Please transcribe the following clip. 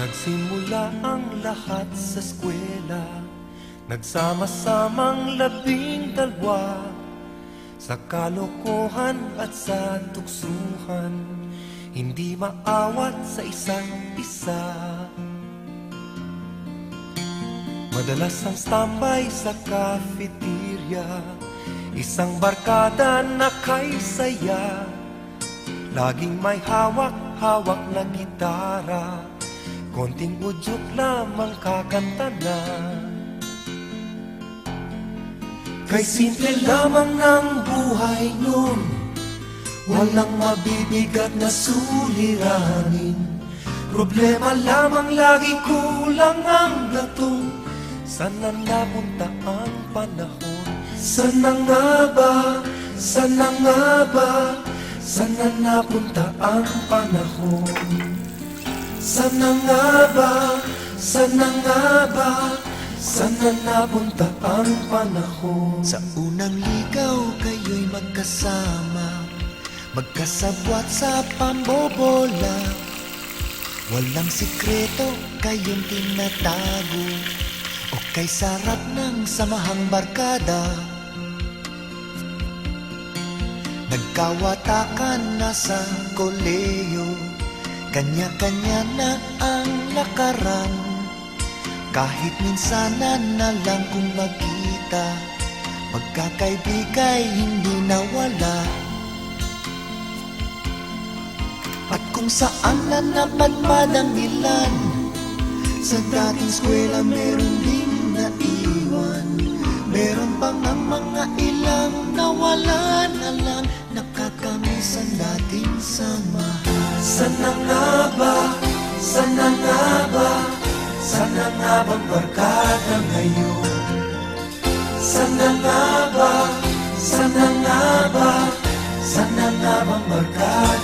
Nagsimula ang lahat sa eskwela, nagsama-samang 12, sa kalokohan at sa tuksuhan, hindi maawat sa isa't isa. Madalas ang standby sa cafeteria, isang barkada na kay saya, laging may hawak-hawak na gitara, konting udyok lamang kakanta na. Kay simple lamang ng buhay nun, walang mabibigat na suliranin. Problema lamang lagi, kulang ang gatong. Sana napunta ang panahon? Sana nga ba? Sana nga ba? Sana napunta ang panahon? Sana nga ba? Sana nga ba? Sana napunta ang panahon? Sa unang ligaw kayo'y magkasama, magkasabwat sa pambobola. Walang sikreto kayong tinatago, o kay sarap ng samahang barkada. Nagkawatakan na sa koleyo, kanya-kanya na ang lakaran. Kahit minsanan na lang kung magkita, magkakaibigay hindi nawala. At kung saan na napadpad ang ilan, sa dating eskwela meron din naiwan. Meron pang ang mga ilang nawala na lang, nakakamiss ang dating samahan. Sana nga ba? Sana nga ba? Sana nga bang barkada ngayon? Sana nga ba? Sana nga ba? Sana nga bang barkada